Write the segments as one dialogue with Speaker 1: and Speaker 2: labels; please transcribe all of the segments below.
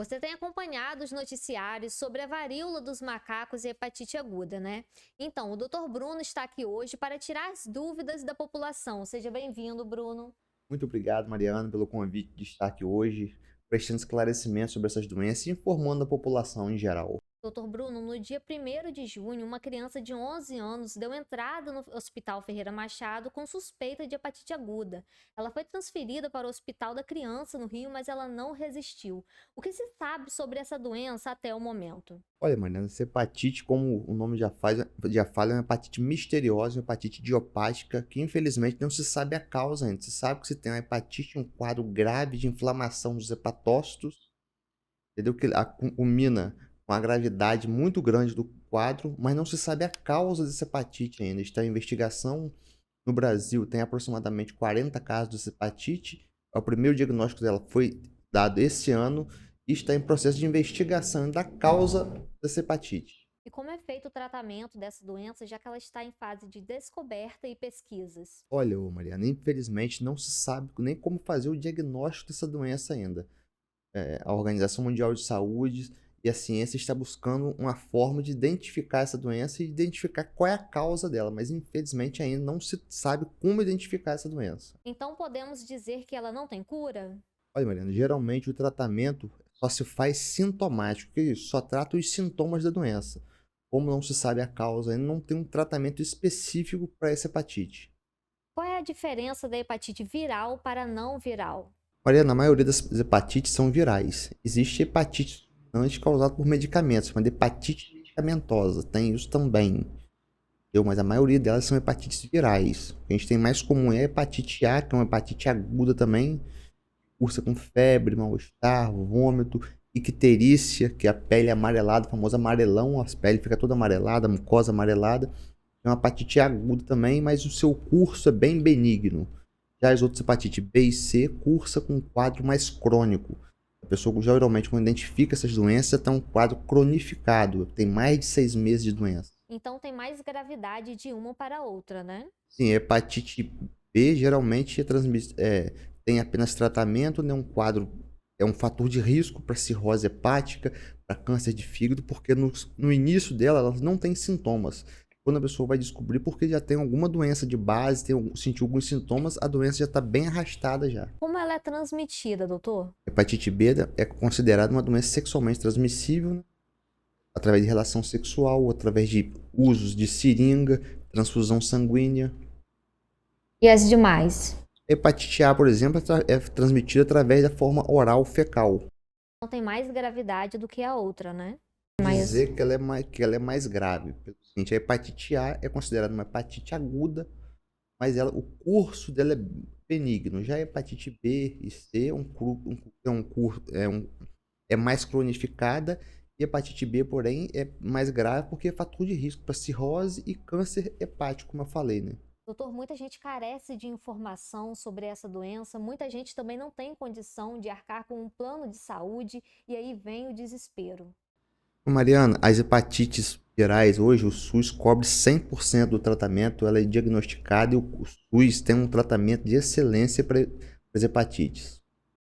Speaker 1: Você tem acompanhado os noticiários sobre a varíola dos macacos e hepatite aguda, né? Então, o Dr. Bruno está aqui hoje para tirar as dúvidas da população. Seja bem-vindo, Bruno.
Speaker 2: Muito obrigado, Mariana, pelo convite de estar aqui hoje, prestando esclarecimento sobre essas doenças e informando a população em geral.
Speaker 1: Doutor Bruno, no dia 1º de junho, uma criança de 11 anos deu entrada no Hospital Ferreira Machado com suspeita de hepatite aguda. Ela foi transferida para o Hospital da Criança, no Rio, mas ela não resistiu. O que se sabe sobre essa doença até o momento?
Speaker 2: Olha, Mariana, essa hepatite, como o nome já fala, é uma hepatite misteriosa, uma hepatite idiopática, que infelizmente não se sabe a causa ainda. Se sabe que se tem uma hepatite, um quadro grave de inflamação dos hepatócitos, entendeu? Que culmina com a gravidade muito grande do quadro, mas não se sabe a causa dessa hepatite ainda. Está em investigação. No Brasil, tem aproximadamente 40 casos de hepatite. O primeiro diagnóstico dela foi dado esse ano e está em processo de investigação da causa dessa hepatite.
Speaker 1: E como é feito o tratamento dessa doença, já que ela está em fase de descoberta e pesquisas?
Speaker 2: Olha, ô Mariana, infelizmente não se sabe nem como fazer o diagnóstico dessa doença ainda. A Organização Mundial de Saúde e a ciência está buscando uma forma de identificar essa doença e identificar qual é a causa dela, mas infelizmente ainda não se sabe como identificar essa doença.
Speaker 1: Então podemos dizer que ela não tem cura?
Speaker 2: Olha, Mariana, geralmente o tratamento só se faz sintomático, que é isso, só trata os sintomas da doença. Como não se sabe a causa, ainda não tem um tratamento específico para essa hepatite.
Speaker 1: Qual é a diferença da hepatite viral para não viral?
Speaker 2: Mariana, a maioria das hepatites são virais. Existe hepatite antes causada por medicamentos, mas hepatite medicamentosa, tem isso também. Mas a maioria delas são hepatites virais. O que a gente tem mais comum é a hepatite A, que é uma hepatite aguda também, cursa com febre, mal-estar, vômito, icterícia, que é a pele amarelada, o famoso amarelão, a pele fica toda amarelada, a mucosa amarelada. É uma hepatite aguda também, mas o seu curso é bem benigno. Já as outras hepatite B e C cursa com um quadro mais crônico. A pessoa geralmente, quando identifica essas doenças, tem um quadro cronificado, tem mais de 6 meses de doença.
Speaker 1: Então tem mais gravidade de uma para a outra, né?
Speaker 2: Sim, a hepatite B geralmente tem apenas tratamento, né? Um quadro é um fator de risco para cirrose hepática, para câncer de fígado, porque no início dela ela não tem sintomas. Quando a pessoa vai descobrir porque já tem alguma doença de base, sentiu alguns sintomas, a doença já está bem arrastada já.
Speaker 1: Como ela é transmitida, doutor?
Speaker 2: Hepatite B é considerada uma doença sexualmente transmissível, né? Através de relação sexual, através de usos de seringa, transfusão sanguínea.
Speaker 1: E as demais?
Speaker 2: Hepatite A, por exemplo, é transmitida através da forma oral fecal.
Speaker 1: Não tem mais gravidade do que a outra, né?
Speaker 2: Dizer que ela é mais grave. Pelo seguinte, a hepatite A é considerada uma hepatite aguda, mas o curso dela é benigno. Já a hepatite B e C é mais cronificada, e a hepatite B, porém, é mais grave porque é fator de risco para cirrose e câncer hepático, como eu falei, né?
Speaker 1: Doutor, muita gente carece de informação sobre essa doença, muita gente também não tem condição de arcar com um plano de saúde e aí vem o desespero.
Speaker 2: Mariana, as hepatites virais, hoje o SUS cobre 100% do tratamento, ela é diagnosticada e o SUS tem um tratamento de excelência para as hepatites.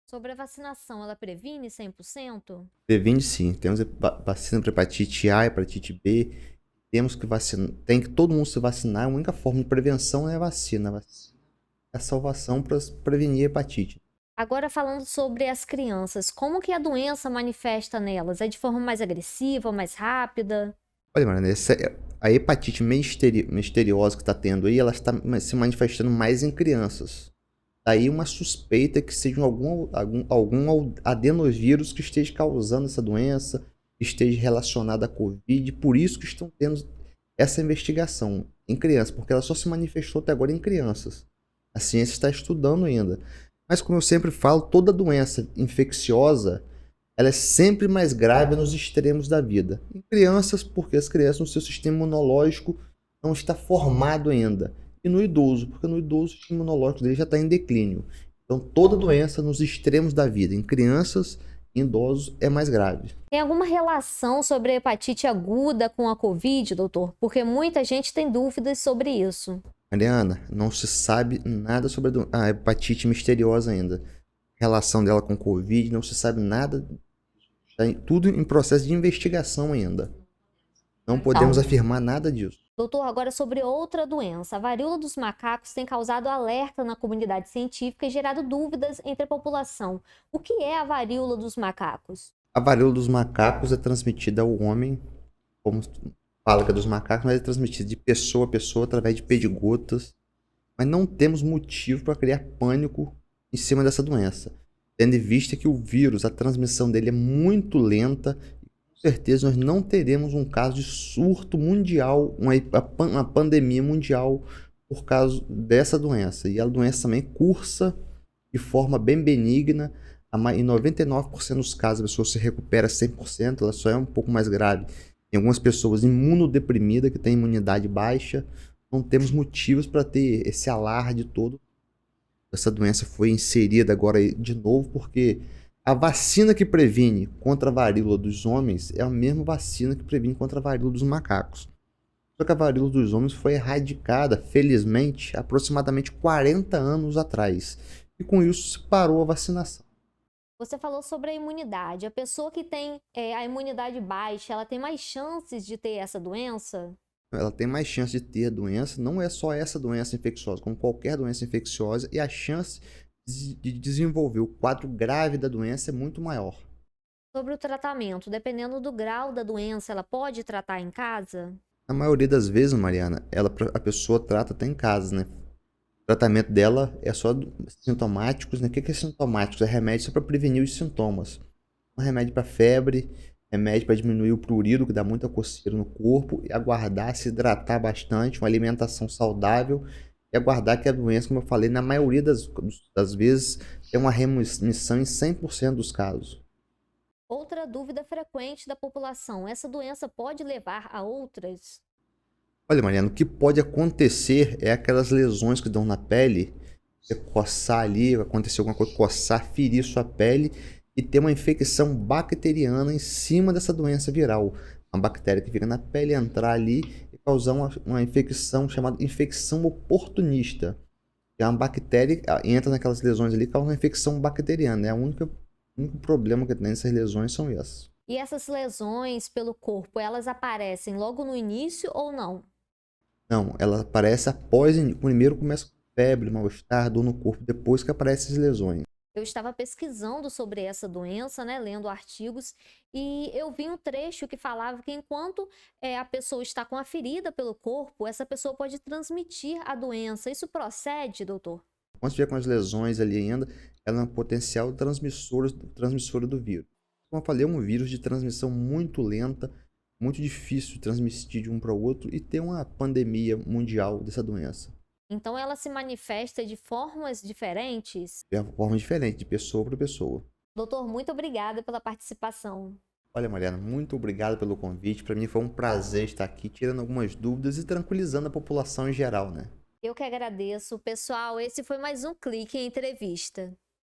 Speaker 1: Sobre a vacinação, ela previne 100%?
Speaker 2: Previne sim, temos vacina para hepatite A, hepatite B, temos que vacinar, tem que todo mundo se vacinar, a única forma de prevenção é a vacina. A vacina é a salvação para prevenir a hepatite.
Speaker 1: Agora falando sobre as crianças, como que a doença manifesta nelas? É de forma mais agressiva, mais rápida?
Speaker 2: Olha, Mariana, a hepatite misteriosa que está tendo aí, ela está se manifestando mais em crianças. Daí uma suspeita que seja algum adenovírus que esteja causando essa doença, que esteja relacionado à Covid, por isso que estão tendo essa investigação em crianças, porque ela só se manifestou até agora em crianças. A ciência está estudando ainda. Mas como eu sempre falo, toda doença infecciosa, ela é sempre mais grave nos extremos da vida. Em crianças, porque as crianças, no seu sistema imunológico, não está formado ainda. E no idoso, porque no idoso o sistema imunológico dele já está em declínio. Então toda doença nos extremos da vida, em crianças e idosos, é mais grave.
Speaker 1: Tem alguma relação sobre a hepatite aguda com a Covid, doutor? Porque muita gente tem dúvidas sobre isso.
Speaker 2: Mariana, não se sabe nada sobre a hepatite misteriosa ainda. A relação dela com Covid, não se sabe nada. tudo em processo de investigação ainda. Não podemos afirmar nada disso.
Speaker 1: Doutor, agora sobre outra doença. A varíola dos macacos tem causado alerta na comunidade científica e gerado dúvidas entre a população. O que é a varíola dos macacos?
Speaker 2: A varíola dos macacos é transmitida ao homem, como fala que é dos macacos, mas é transmitida de pessoa a pessoa através de perdigotas. Mas não temos motivo para criar pânico em cima dessa doença, tendo em vista que o vírus, a transmissão dele é muito lenta. Com certeza nós não teremos um caso de surto mundial, uma pandemia mundial por causa dessa doença. E a doença também cursa de forma bem benigna. Em 99% dos casos a pessoa se recupera 100%, ela só é um pouco mais grave. Tem algumas pessoas imunodeprimidas que têm imunidade baixa. Não temos motivos para ter esse alarde todo. Essa doença foi inserida agora de novo porque a vacina que previne contra a varíola dos homens é a mesma vacina que previne contra a varíola dos macacos. Só que a varíola dos homens foi erradicada, felizmente, aproximadamente 40 anos atrás. E com isso se parou a vacinação.
Speaker 1: Você falou sobre a imunidade. A pessoa que tem a imunidade baixa, ela tem mais chances de ter essa doença?
Speaker 2: Ela tem mais chance de ter doença, não é só essa doença infecciosa, como qualquer doença infecciosa, e a chance de desenvolver o quadro grave da doença é muito maior.
Speaker 1: Sobre o tratamento, dependendo do grau da doença, ela pode tratar em casa?
Speaker 2: Na maioria das vezes, Mariana, a pessoa trata até em casa, né? O tratamento dela é só sintomáticos, né? O que é sintomático? É remédio só para prevenir os sintomas. Um remédio para febre, remédio para diminuir o prurido, que dá muita coceira no corpo, e aguardar, se hidratar bastante, uma alimentação saudável, e aguardar que a doença, como eu falei, na maioria das vezes, tem uma remissão em 100% dos casos.
Speaker 1: Outra dúvida frequente da população: essa doença pode levar a outras?
Speaker 2: Olha, Mariana, o que pode acontecer é aquelas lesões que dão na pele, você coçar ali, acontecer alguma coisa, coçar, ferir sua pele e ter uma infecção bacteriana em cima dessa doença viral. Uma bactéria que fica na pele entrar ali e causar uma infecção chamada infecção oportunista. É uma bactéria que entra naquelas lesões ali e causa uma infecção bacteriana. É o único problema que tem nessas lesões são essas.
Speaker 1: E essas lesões pelo corpo, elas aparecem logo no início ou não?
Speaker 2: Não, ela aparece após, primeiro começa com febre, mal-estar, dor no corpo, depois que aparecem as lesões.
Speaker 1: Eu estava pesquisando sobre essa doença, né, lendo artigos, e eu vi um trecho que falava que enquanto a pessoa está com a ferida pelo corpo, essa pessoa pode transmitir a doença. Isso procede, doutor?
Speaker 2: Quando estiver com as lesões ali ainda, ela é um potencial transmissora do vírus. Como eu falei, é um vírus de transmissão muito lenta, muito difícil de transmitir de um para o outro e ter uma pandemia mundial dessa doença.
Speaker 1: Então ela se manifesta de formas diferentes?
Speaker 2: É uma forma diferente, de pessoa para pessoa.
Speaker 1: Doutor, muito obrigada pela participação.
Speaker 2: Olha, Mariana, muito obrigado pelo convite. Para mim foi um prazer estar aqui, tirando algumas dúvidas e tranquilizando a população em geral, né?
Speaker 1: Eu que agradeço. Pessoal, esse foi mais um Clique em Entrevista.